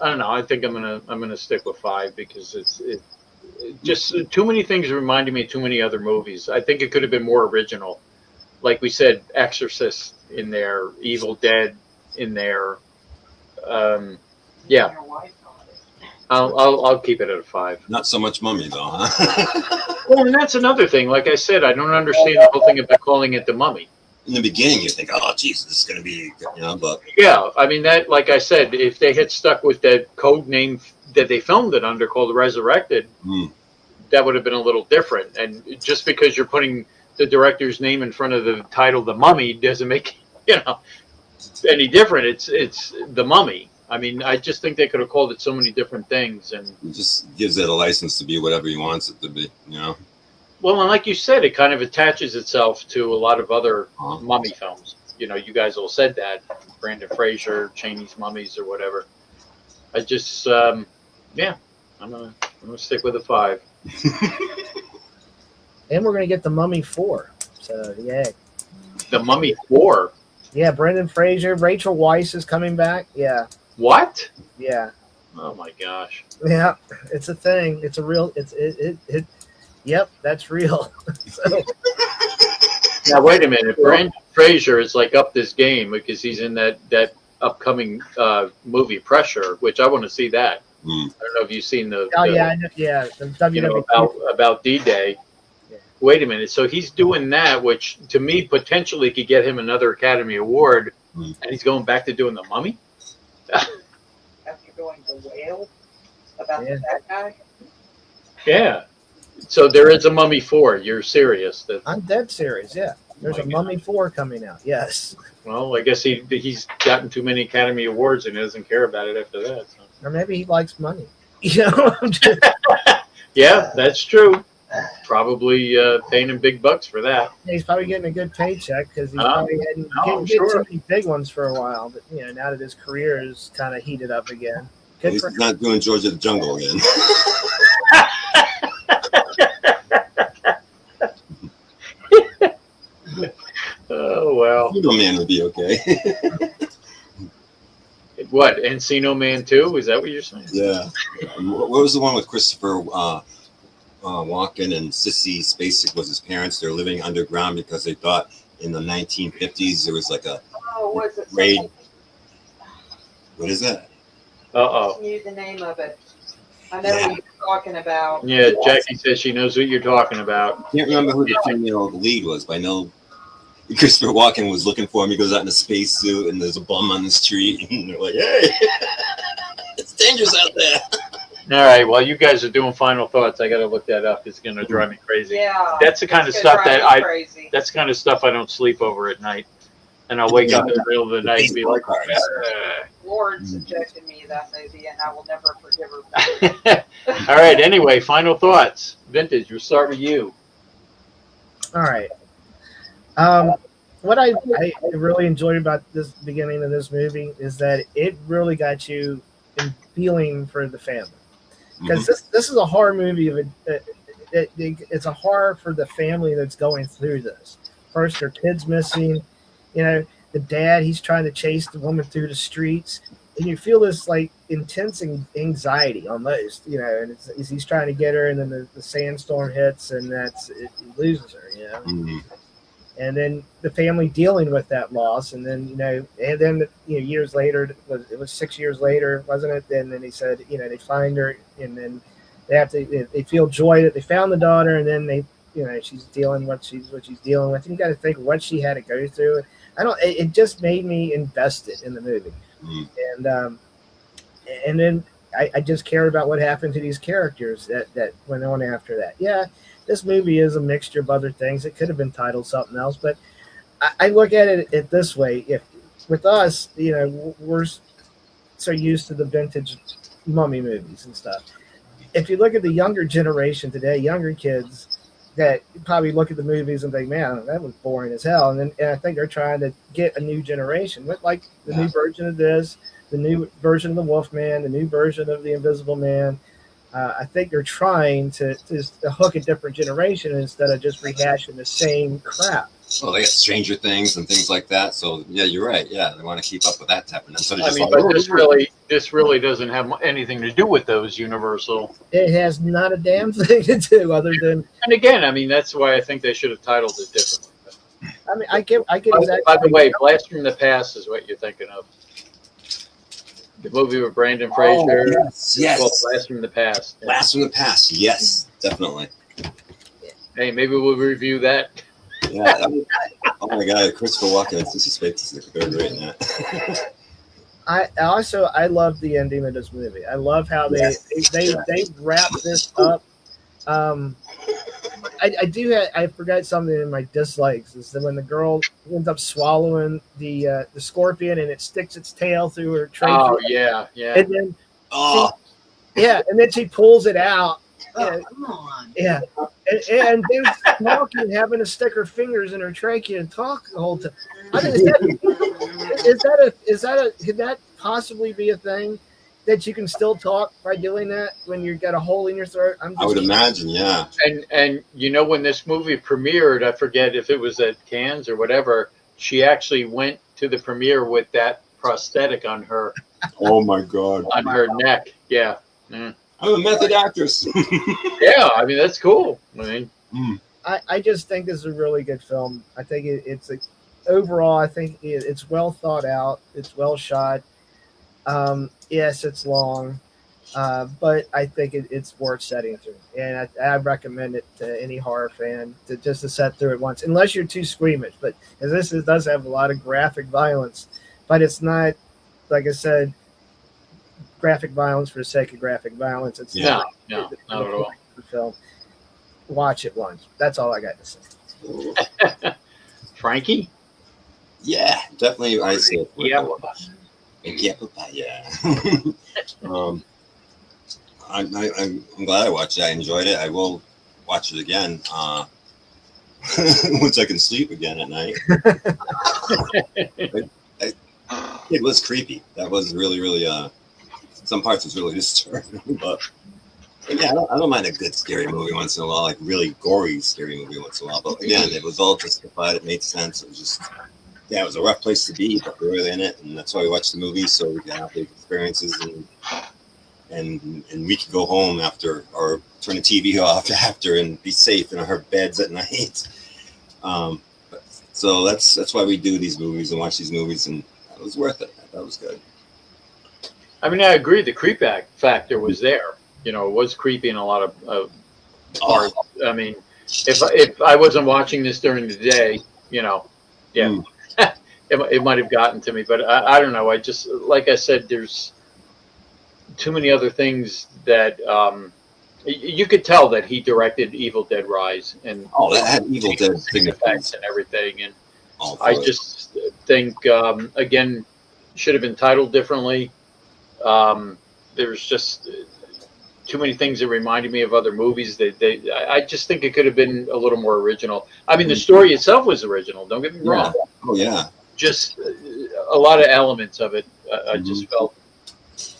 I don't know. I think I'm gonna stick with 5 because it's just too many things reminded me of too many other movies. I think it could have been more original, like we said, Exorcist in there, Evil Dead in there. Yeah, I'll keep it at a 5. Not so much Mummy though, huh? Well, and that's another thing. Like I said, I don't understand the whole thing about calling it the Mummy. In the beginning, you think, "Oh, Jesus, this is going to be," but yeah, I mean that. Like I said, if they had stuck with that code name that they filmed it under, called Resurrected, that would have been a little different. And just because you're putting the director's name in front of the title, "The Mummy," doesn't make any different. It's the Mummy. I mean, I just think they could have called it so many different things, and it just gives it a license to be whatever he wants it to be. Well, and like you said, it kind of attaches itself to a lot of other mummy films. You guys all said that. Brandon Fraser, Cheney's Mummies, or whatever. I just, I'm gonna stick with a 5. And we're gonna get the Mummy 4. So yeah. The Mummy 4. Yeah, Brendan Fraser, Rachel Weisz is coming back. Yeah, What? yeah, Oh my gosh. yeah. It's a thing. It's a real. It. Yep, that's real. So, Now wait a minute. Brandon Fraser is like up this game because he's in that upcoming movie Pressure, which I want to see that. Mm. I don't know if you've seen the The WWE. about D-Day. Yeah. Wait a minute. So he's doing that, which to me potentially could get him another Academy Award, and he's going back to doing the Mummy. After going to Wales about that guy. Yeah. So there is a Mummy 4. You're serious? I'm dead serious. Yeah, there's a Mummy 4 coming out. Yes. Well, I guess he's gotten too many Academy Awards and he doesn't care about it after that. So. Or maybe he likes money. You know. Yeah, that's true. Probably paying him big bucks for that. He's probably getting a good paycheck because he's probably didn't get too many big ones for a while. But now that his career is kind of heated up again, he's not doing George of the Jungle again. Oh well. Eagle Man would be okay. What, Encino Man 2? Is that what you're saying? Yeah. What was the one with Christopher Walken and Sissy Spacek was his parents? They're living underground because they thought in the 1950s there was like a raid. What is that? Uh-oh. I knew the name of it. I know what you're talking about. Yeah, Jackie says she knows what you're talking about. I can't remember who the female lead was, but I know Christopher Walken was looking for him. He goes out in a spacesuit, and there's a bum on the street, and they're like, "Hey, it's dangerous out there." All right, while you guys are doing final thoughts, I got to look that up. It's going to drive me crazy. Yeah, that's the kind of stuff that's the kind of stuff I don't sleep over at night, and I'll wake up in the middle of the night and be like, Lord suggested me that movie, and I will never forgive her. All right. Anyway, final thoughts. Vintage. We'll start with you. All right. What I really enjoyed about this beginning of this movie is that it really got you in feeling for the family, because this is a horror movie of it's a horror for the family that's going through this. First, their kid's missing. The dad, he's trying to chase the woman through the streets, and you feel this like intense anxiety almost, and he's trying to get her, and then the sandstorm hits, and he loses her, And then the family dealing with that loss, and then years later, it was 6 years later, wasn't it? And then he said, they find her, and then they feel joy that they found the daughter, and then she's dealing what she's dealing with. And you got to think what she had to go through. It just made me invested in the movie, and then I just cared about what happened to these characters that went on after that. Yeah. This movie is a mixture of other things. It could have been titled something else, but I look at it this way. If with us, we're so used to the vintage mummy movies and stuff. If you look at the younger generation today, younger kids that probably look at the movies and think, man, that was boring as hell. And I think they're trying to get a new generation with like the new version of this, the new version of the Wolfman, the new version of the Invisible Man. I think they're trying to hook a different generation instead of just rehashing the same crap. Well, they got Stranger Things and things like that. So yeah, you're right. Yeah, they want to keep up with that type of thing. So but this really doesn't have anything to do with those Universal. It has not a damn thing to do other than. And again, that's why I think they should have titled it differently. I get exactly. By the way, Blast from the Past is what you're thinking of. The movie with Brendan Fraser. Yes. Well, Blast from the Past. Blast from the Past. Yes, definitely. Hey, maybe we'll review that. Yeah. Oh my God, Christopher Walken and Sissy Spacek are great in that. I love the ending of this movie. I love how they wrap this up. I forgot something in my dislikes is that when the girl ends up swallowing the scorpion and it sticks its tail through her trachea. Oh yeah. And then and then she pulls it out. Oh, come on. Yeah. And then talking, having to stick her fingers in her trachea and talk the whole time. Could that possibly be a thing? That you can still talk by doing that when you've got a hole in your throat? I would imagine, yeah. And when this movie premiered, I forget if it was at Cannes or whatever, she actually went to the premiere with that prosthetic on her Oh my God. neck. Yeah. Mm. I'm a method actress. Yeah, I mean, that's cool. I mean, I just think this is a really good film. I think overall, I think it's well thought out. It's well shot. Yes, it's long, but I think it's worth setting through, and I recommend it to any horror fan to set through it once, unless you're too squeamish. But because does have a lot of graphic violence, but it's not, like I said, graphic violence for the sake of graphic violence. It's no, not at all. The film. Watch it once. That's all I got to say. Frankie? Yeah, definitely. I see it. Yeah. Yeah. I'm glad I watched it. I enjoyed it. I will watch it again once I can sleep again at night. It was creepy. That was really some parts was really disturbing, but yeah, I don't mind a good scary movie once in a while, like really gory scary movie once in a while. But again, it was all justified. It made sense. It was just, yeah, it was a rough place to be, but we were in it, and that's why we watched the movie, so we could have the experiences and we could go home after, or turn the TV off after, and be safe in our beds at night. So that's why we do these movies and watch these movies, and it was worth it. That was good. I mean, I agree. The creep factor was there. You know, it was creepy in a lot of parts. I mean, if I wasn't watching this during the day, you know, yeah, it might have gotten to me. But I don't know. I just, like I said, there's too many other things that you could tell that he directed Evil Dead Rise and that had Evil Dead effects and everything. And I just think again, should have been titled differently. There's just too many things that reminded me of other movies. I just think it could have been a little more original. I mean, the story itself was original. Don't get me wrong. Oh yeah. Just a lot of elements of it. I just felt,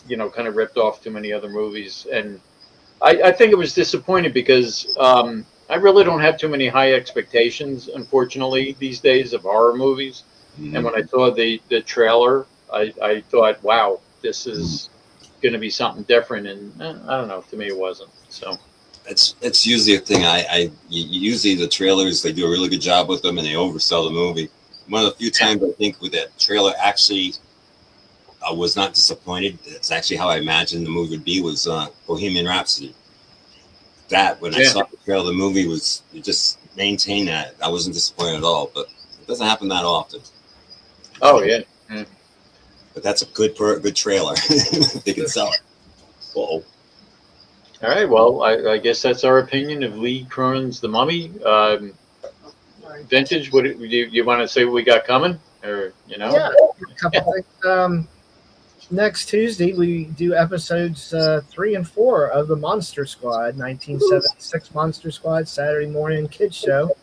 you know, kind of ripped off too many other movies, and I think it was disappointing because I really don't have too many high expectations, unfortunately, these days of horror movies. And when I saw the trailer, I thought, wow, this is going to be something different, and I don't know. To me, it wasn't. So it's usually a thing. Usually the trailers, they do a really good job with them, and they oversell the movie. One of the few times I think with that trailer actually I was not disappointed. It's actually how I imagined the movie would be, was Bohemian Rhapsody. That when I saw the trailer, the movie was, it just maintained that. I wasn't disappointed at all, but it doesn't happen that often. Oh yeah. But that's a good trailer. They can sell it. Uh-oh. All right. Well, I guess that's our opinion of Lee Cronin's The Mummy. Vintage. What do you want to say? What we got coming, or you know? Yeah, a couple things. Next Tuesday we do episodes 3 and 4 of the Monster Squad, 1976 Monster Squad Saturday morning kids show.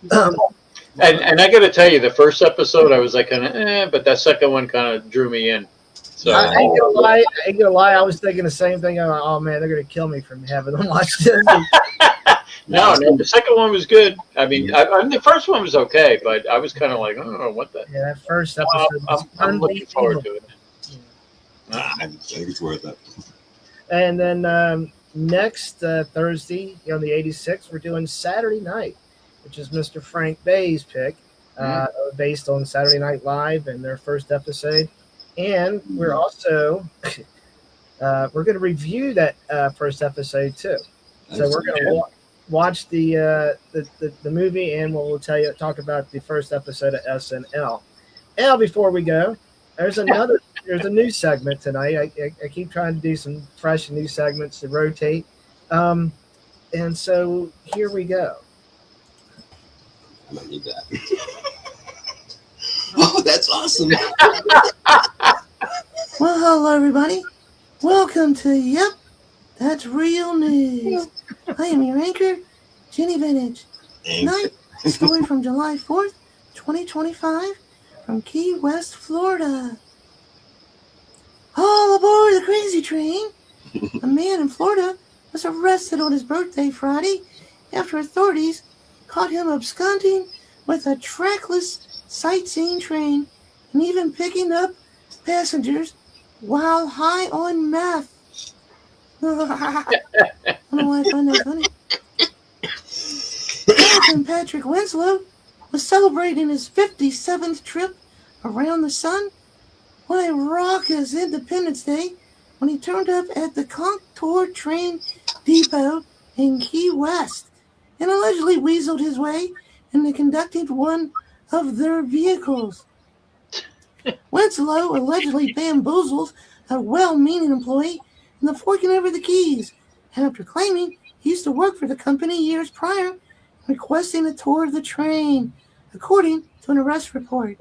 And I got to tell you, the first episode I was like kind of, but that second one kind of drew me in. So I ain't gonna lie. I was thinking the same thing. I'm like, oh man, they're gonna kill me from having them watch this. No, the second one was good. I mean, the first one was okay, but I was kind of like, I don't know what that. Yeah, that first episode. I'm looking forward to it. I think it's worth it. And then next Thursday on the 86th, we're doing Saturday Night, which is Mr. Frank Bay's pick, based on Saturday Night Live and their first episode. And we're also we're going to review that first episode too. So we're going to watch the movie, and we'll talk about the first episode of SNL. Now, before we go, there's a new segment tonight. I keep trying to do some fresh new segments to rotate, and so here we go. I might need that. Oh, that's awesome. Well, hello, everybody. Welcome to Yep, That's Real News. I am your anchor, Jenny Vintage. Tonight, a story from July 4th, 2025, from Key West, Florida. All aboard the crazy train. A man in Florida was arrested on his birthday Friday after authorities caught him absconding with a trackless sightseeing train, and even picking up passengers while high on meth. I don't know why I find that funny. Captain Patrick Winslow was celebrating his 57th trip around the sun on a raucous Independence Day when he turned up at the Contour Train Depot in Key West and allegedly weaseled his way into conducting one of their vehicles. Winslow allegedly bamboozled a well-meaning employee into forking over the keys after claiming he used to work for the company years prior, requesting a tour of the train, according to an arrest report.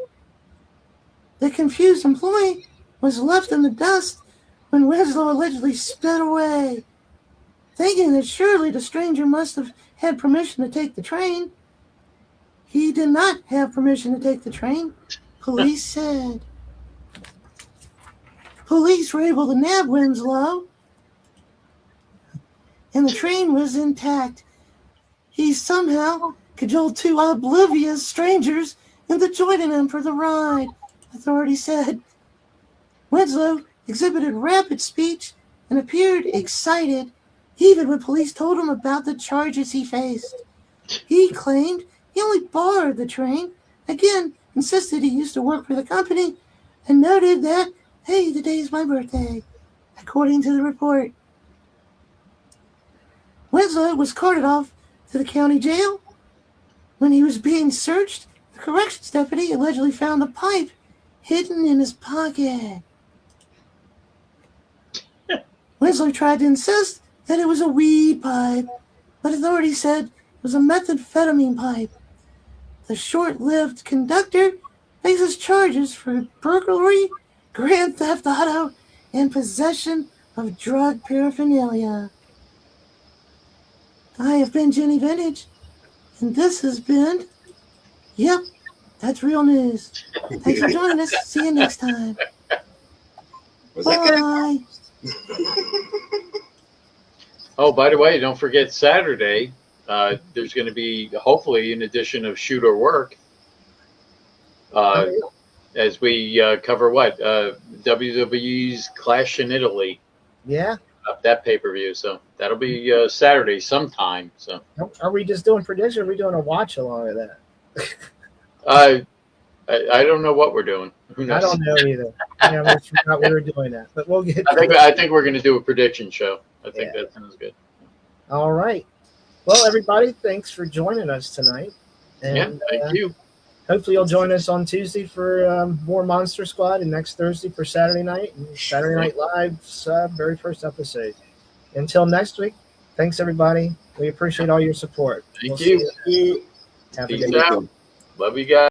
The confused employee was left in the dust when Winslow allegedly sped away, thinking that surely the stranger must have had permission to take the train. He did not have permission to take the train, police said. Police were able to nab Winslow, and the train was intact. He somehow cajoled two oblivious strangers into joining him for the ride, authorities said. Winslow exhibited rapid speech and appeared excited, even when police told him about the charges he faced. He claimed he only borrowed the train, again insisted he used to work for the company, and noted that, hey, today's my birthday, according to the report. Winslow was carted off to the county jail. When he was being searched, the corrections deputy allegedly found a pipe hidden in his pocket. Winslow tried to insist that it was a weed pipe, but authorities said it was a methamphetamine pipe. The short-lived conductor faces charges for burglary, grand theft auto, and possession of drug paraphernalia. I have been Jenny Vintage, and this has been, Yep, That's Real News. Thanks for joining us. See you next time. Bye. Oh, by the way, don't forget Saturday. There's going to be hopefully an edition of Shoot or Work as we cover what WWE's Clash in Italy. Yeah. That pay-per-view. So that'll be Saturday sometime. So Are we just doing prediction? Or are we doing a watch along of that? I don't know what we're doing. Who knows? I don't know either. Yeah, we forgot we were doing that, but we'll get. I think we're going to do a prediction show. I think that sounds good. All right. Well, everybody, thanks for joining us tonight. And, thank you. Hopefully, you'll join us on Tuesday for more Monster Squad, and next Thursday for Saturday Night and Saturday Night Live's very first episode. Until next week, thanks everybody. We appreciate all your support. Thank you. Have a Peace good out. Love you guys.